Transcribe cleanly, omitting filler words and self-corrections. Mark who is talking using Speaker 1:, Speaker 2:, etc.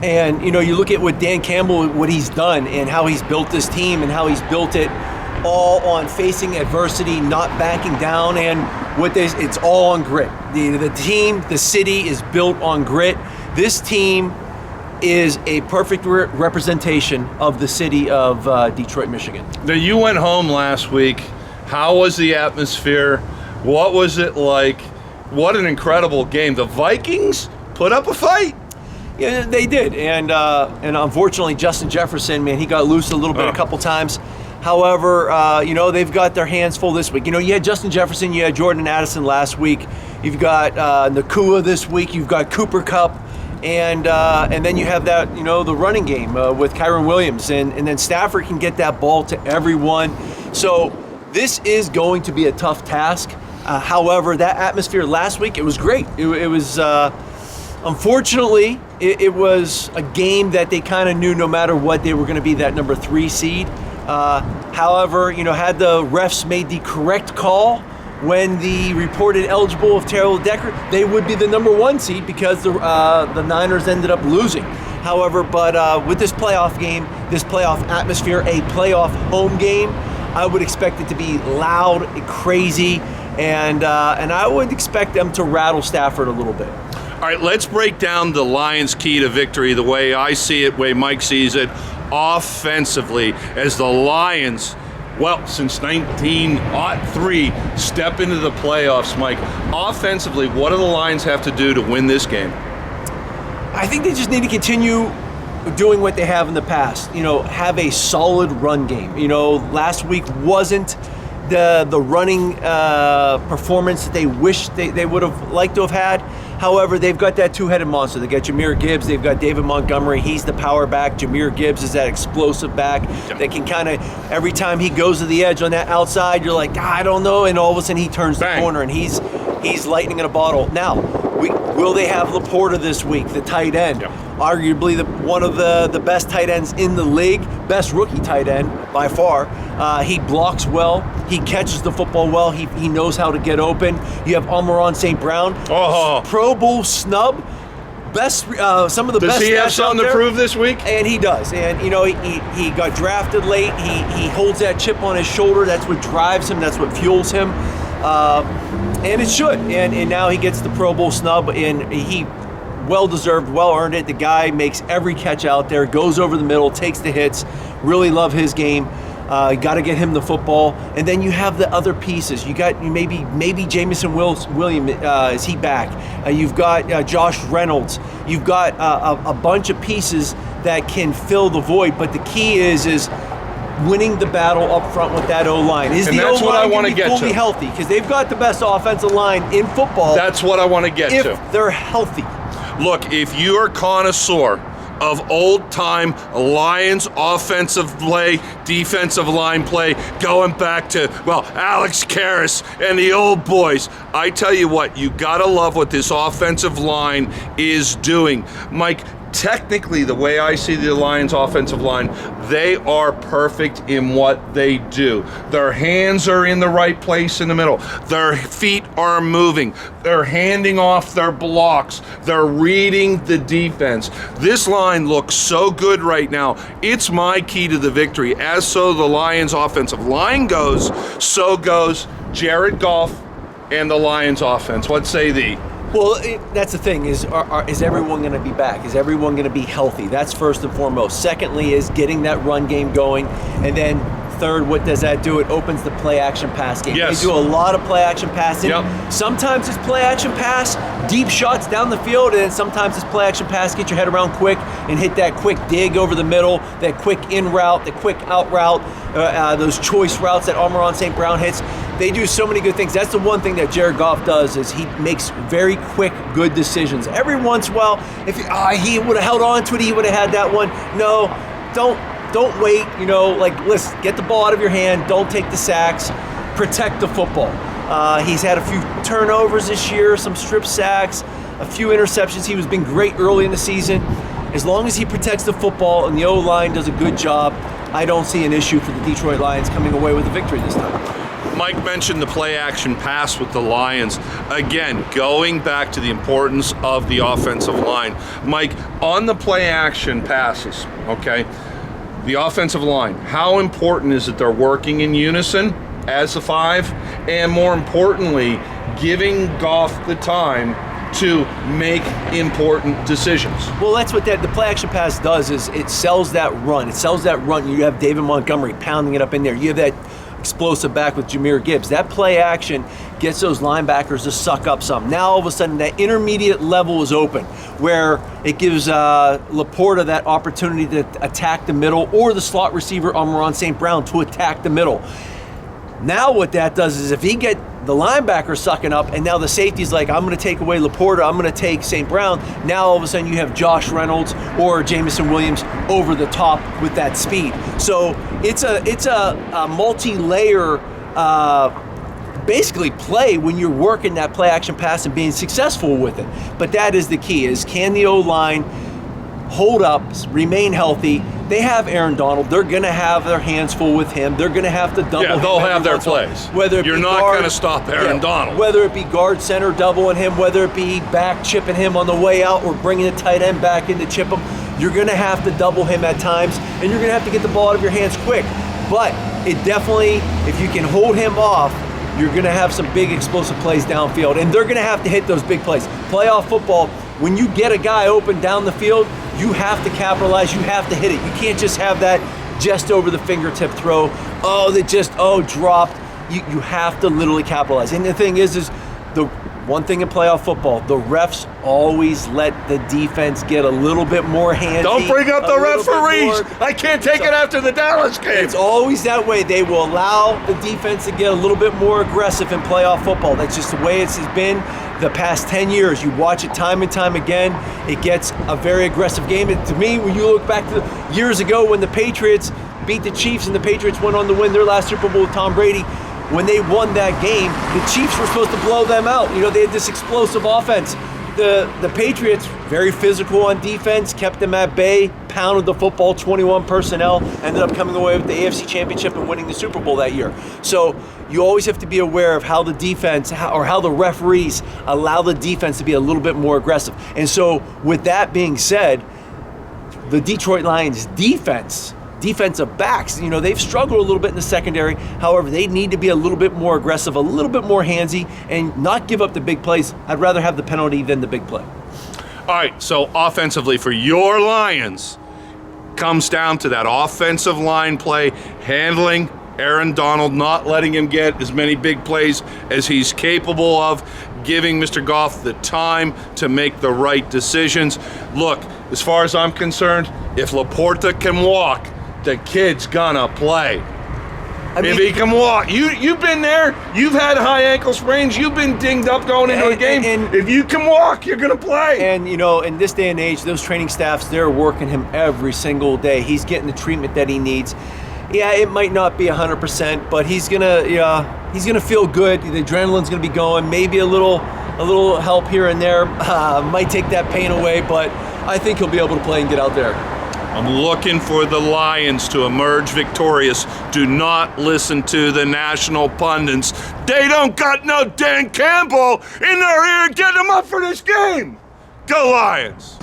Speaker 1: And, you look at what Dan Campbell, what he's done and how he's built this team and how he's built it all on facing adversity, not backing down, and it's all on grit. The team, the city is built on grit. This team is a perfect representation of the city of Detroit, Michigan.
Speaker 2: Now, you went home last week. How was the atmosphere? What was it like? What an incredible game. The Vikings put up a fight.
Speaker 1: Yeah, they did, and unfortunately, Justin Jefferson, man, he got loose a little bit a couple times. However, they've got their hands full this week. You had Justin Jefferson, you had Jordan Addison last week. You've got Nakua this week. You've got Cooper Kupp, and then you have that, the running game with Kyron Williams, and then Stafford can get that ball to everyone. So this is going to be a tough task. However, that atmosphere last week, it was great. It was. Unfortunately, it was a game that they kind of knew no matter what they were going to be that number 3 seed. However, had the refs made the correct call when the reported eligible of Terrell Decker, they would be the number 1 seed because the Niners ended up losing. However, but with this playoff game, this playoff atmosphere, a playoff home game, I would expect it to be loud and crazy, and I would expect them to rattle Stafford a little bit.
Speaker 2: All right, let's break down the Lions' key to victory the way I see it, the way Mike sees it, offensively, as the Lions, since 1903, step into the playoffs, Mike. Offensively, what do the Lions have to do to win this game?
Speaker 1: I think they just need to continue doing what they have in the past, have a solid run game. Last week wasn't the running performance that they wish they would have liked to have had. However, they've got that two-headed monster. They got Jahmyr Gibbs. They've got David Montgomery. He's the power back. Jahmyr Gibbs is that explosive back that can kind of, every time he goes to the edge on that outside, you're like, I don't know, and all of a sudden he turns the corner and he's lightning in a bottle. Now, will they have Laporta this week, the tight end? Yep. Arguably one of the best tight ends in the league, best rookie tight end by far. He blocks well. He catches the football well. He knows how to get open. You have Amon-Ra St. Brown, Pro Bowl snub, best some of the best.
Speaker 2: Does he have something to prove this week?
Speaker 1: And he does. And he got drafted late. He holds that chip on his shoulder. That's what drives him. That's what fuels him. And it should. And now he gets the Pro Bowl snub, and he well-deserved, well-earned it. The guy makes every catch out there, goes over the middle, takes the hits. Really love his game. Got to get him the football. And then you have the other pieces. You got maybe Jamison Williams, is he back? You've got Josh Reynolds. You've got a bunch of pieces that can fill the void. But the key is winning the battle up front with that O-line. Is the O-line going to be fully healthy? Because they've got the best offensive line in football.
Speaker 2: That's what I want to get to.
Speaker 1: If they're healthy.
Speaker 2: Look, if you're a connoisseur of old-time Lions offensive play, defensive line play, going back to, Alex Karras and the old boys, I tell you what, you got to love what this offensive line is doing. Mike, technically, the way I see the Lions offensive line, they are perfect in what they do. Their hands are in the right place in the middle. Their feet are moving. They're handing off their blocks. They're reading the defense. This line looks so good right now. It's my key to the victory. As so the Lions offensive line goes, so goes Jared Goff and the Lions offense. What say thee?
Speaker 1: Well, that's the thing, is everyone going to be back? Is everyone going to be healthy? That's first and foremost. Secondly is getting that run game going. And then third, what does that do? It opens the play-action pass game.
Speaker 2: Yes.
Speaker 1: They do a lot of play-action passing. Yep. Sometimes it's play-action pass, deep shots down the field, and then sometimes it's play-action pass, get your head around quick and hit that quick dig over the middle, that quick in route, the quick out route, those choice routes that Amon-Ra St. Brown hits. They do so many good things. That's the one thing that Jared Goff does, is he makes very quick, good decisions. Every once in a while, if he would have held on to it, he would have had that one. No, don't wait. Listen, get the ball out of your hand. Don't take the sacks. Protect the football. He's had a few turnovers this year, some strip sacks, a few interceptions. He was been great early in the season. As long as he protects the football and the O-line does a good job, I don't see an issue for the Detroit Lions coming away with a victory this time.
Speaker 2: Mike mentioned the play action pass with the Lions. Again, going back to the importance of the offensive line. Mike, on the play action passes, okay, the offensive line, how important is it they're working in unison as a five? And more importantly, giving Goff the time to make important decisions.
Speaker 1: Well, that's what the play action pass does, is it sells that run. It sells that run. You have David Montgomery pounding it up in there. You have that explosive back with Jahmyr Gibbs. That play action gets those linebackers to suck up some. Now all of a sudden that intermediate level is open, where it gives Laporta that opportunity to attack the middle, or the slot receiver Amon-Ra St. Brown to attack the middle. Now what that does is, if he get the linebacker sucking up, and now the safety's like, I'm going to take away Laporta, I'm going to take St. Brown, now all of a sudden you have Josh Reynolds or Jamison Williams over the top with that speed. So it's a multi-layer basically play when you're working that play action pass and being successful with it. But that is the key, is can the O-line hold up, remain healthy? They have Aaron Donald. They're going to have their hands full with him. They're going to have to double him.
Speaker 2: Yeah, they'll have their plays.
Speaker 1: Whether
Speaker 2: you're not going to stop Aaron Donald.
Speaker 1: Whether it be guard center doubling him, whether it be back chipping him on the way out, or bringing the tight end back in to chip him, you're going to have to double him at times, and you're going to have to get the ball out of your hands quick. But it definitely, if you can hold him off, you're going to have some big explosive plays downfield, and they're going to have to hit those big plays. Playoff football, when you get a guy open down the field, you have to capitalize, you have to hit it. You can't just have that just over the fingertip throw. Dropped. You have to literally capitalize. And the thing is the one thing in playoff football, the refs always let the defense get a little bit more handy.
Speaker 2: Don't bring up the referees. I can't take it after the Dallas game.
Speaker 1: It's always that way. They will allow the defense to get a little bit more aggressive in playoff football. That's just the way it's been the past 10 years. You watch it time and time again. It gets a very aggressive game. And to me, when you look back to years ago when the Patriots beat the Chiefs and the Patriots went on to win their last Super Bowl with Tom Brady, when they won that game, the Chiefs were supposed to blow them out. You know, they had this explosive offense. The Patriots, very physical on defense, kept them at bay, pounded the football, 21 personnel, ended up coming away with the AFC Championship and winning the Super Bowl that year. So you always have to be aware of how the defense, or how the referees allow the defense to be a little bit more aggressive. And so with that being said, the Detroit Lions defensive backs, you know, they've struggled a little bit in the secondary. However, they need to be a little bit more aggressive, a little bit more handsy, and not give up the big plays. I'd rather have the penalty than the big play.
Speaker 2: All right, so offensively for your Lions, comes down to that offensive line play, handling Aaron Donald, not letting him get as many big plays as he's capable of, giving Mr. Goff the time to make the right decisions. Look, as far as I'm concerned, if Laporta can walk, the kid's gonna play. If he can walk, you've been there. You've had high ankle sprains. You've been dinged up going into a game. And if you can walk, you're gonna play.
Speaker 1: And you know, in this day and age, those training staffs, they're working him every single day. He's getting the treatment that he needs. Yeah, it might not be 100%, but he's gonna feel good. The adrenaline's gonna be going. Maybe a little help here and there might take that pain away, but I think he'll be able to play and get out there.
Speaker 2: I'm looking for the Lions to emerge victorious. Do not listen to the national pundits. They don't got no Dan Campbell in their ear getting them up for this game. Go Lions!